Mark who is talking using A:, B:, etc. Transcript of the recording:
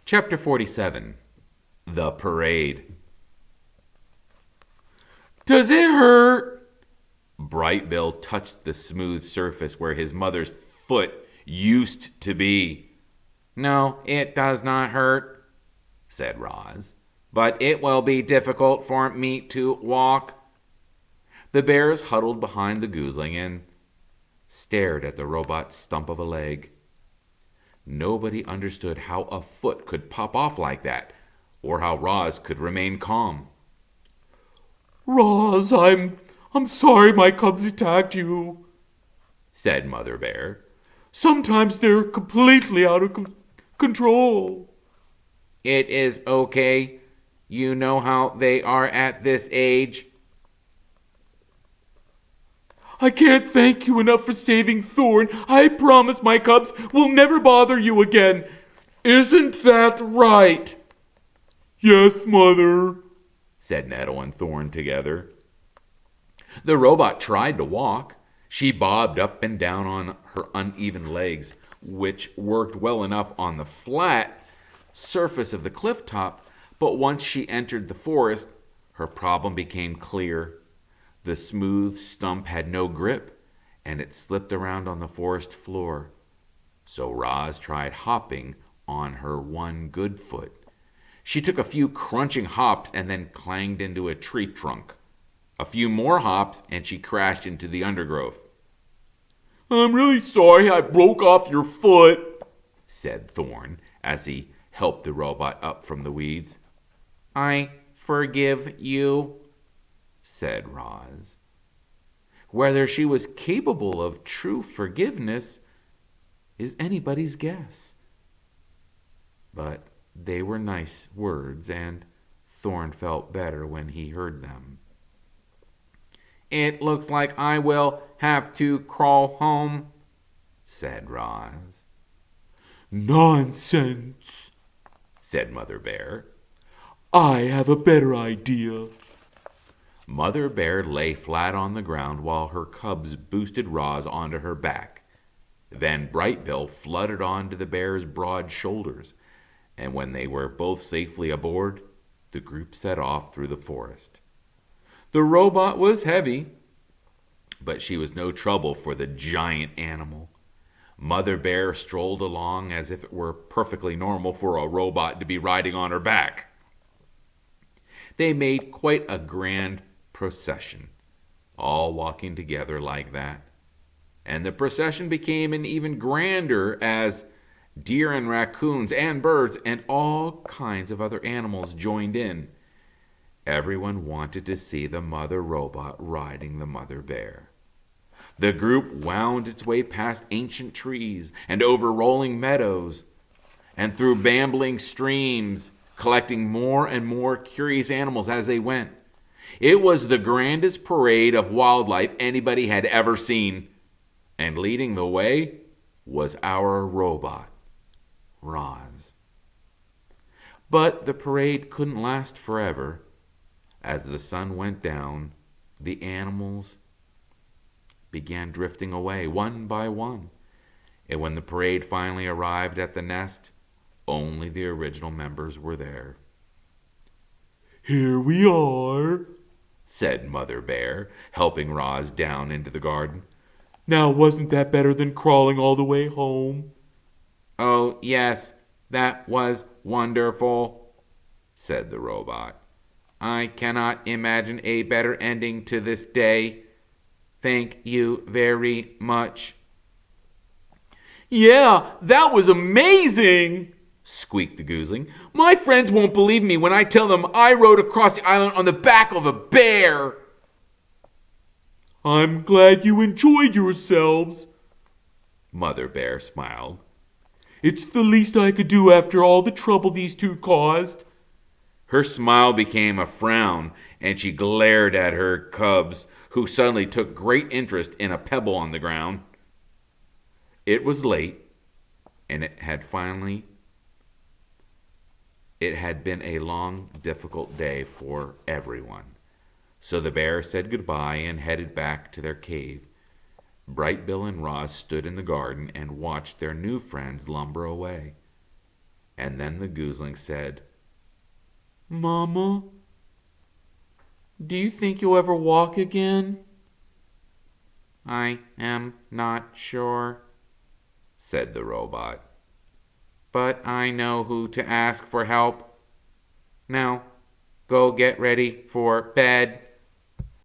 A: Chapter 47. The Parade. Does it hurt? Bright Bill touched the smooth surface where his mother's foot used to be. No, it does not hurt, said Roz, but it will be difficult for me to walk. The bears huddled behind the goosling and stared at the robot's stump of a leg. Nobody understood how a foot could pop off like that, or how Roz could remain calm.
B: Roz, I'm sorry my cubs attacked you,
A: said Mother Bear.
B: Sometimes they're completely out of control.
A: It is okay. You know how they are at this age.
B: I can't thank you enough for saving Thorn. I promise my cubs will never bother you again. Isn't that right? Yes, Mother,
A: said Nettle and Thorn together. The robot tried to walk. She bobbed up and down on her uneven legs, which worked well enough on the flat surface of the cliff top, but once she entered the forest, her problem became clear. The smooth stump had no grip, and it slipped around on the forest floor. So Roz tried hopping on her one good foot. She took a few crunching hops and then clanged into a tree trunk. A few more hops, and she crashed into the undergrowth.
B: I'm really sorry I broke off your foot,
A: said Thorn as he helped the robot up from the weeds. I forgive you, said Roz. Whether she was capable of true forgiveness is anybody's guess. But they were nice words, and Thorn felt better when he heard them. It looks like I will have to crawl home, said Roz.
B: Nonsense,
A: said Mother Bear.
B: I have a better idea.
A: Mother Bear lay flat on the ground while her cubs boosted Roz onto her back. Then Bright Bill fluttered onto the bear's broad shoulders, and when they were both safely aboard, the group set off through the forest. The robot was heavy, but she was no trouble for the giant animal. Mother Bear strolled along as if it were perfectly normal for a robot to be riding on her back. They made quite a grand procession, all walking together like that. And the procession became an even grander as deer and raccoons and birds and all kinds of other animals joined in. Everyone wanted to see the mother robot riding the mother bear. The group wound its way past ancient trees and over rolling meadows and through bambling streams, collecting more and more curious animals as they went. It was the grandest parade of wildlife anybody had ever seen, and leading the way was our robot, Roz. But the parade couldn't last forever. As the sun went down, the animals began drifting away one by one, and when the parade finally arrived at the nest, only the original members were there.
B: Here we are,
A: said Mother Bear, helping Roz down into the garden.
B: Now wasn't that better than crawling all the way home?
A: Oh, yes, that was wonderful, said the robot. I cannot imagine a better ending to this day. Thank you very much.
B: Yeah, that was amazing,
A: squeaked the goosling.
B: My friends won't believe me when I tell them I rode across the island on the back of a bear. I'm glad you enjoyed yourselves,
A: Mother Bear smiled.
B: It's the least I could do after all the trouble these two caused.
A: Her smile became a frown, and she glared at her cubs, who suddenly took great interest in a pebble on the ground. It was late, and it had been a long, difficult day for everyone. So the bear said goodbye and headed back to their cave. Bright Bill and Roz stood in the garden and watched their new friends lumber away. And then the gooseling said,
B: Mama, do you think you'll ever walk again?
A: I am not sure, said the robot. But I know who to ask for help. Now, go get ready for bed.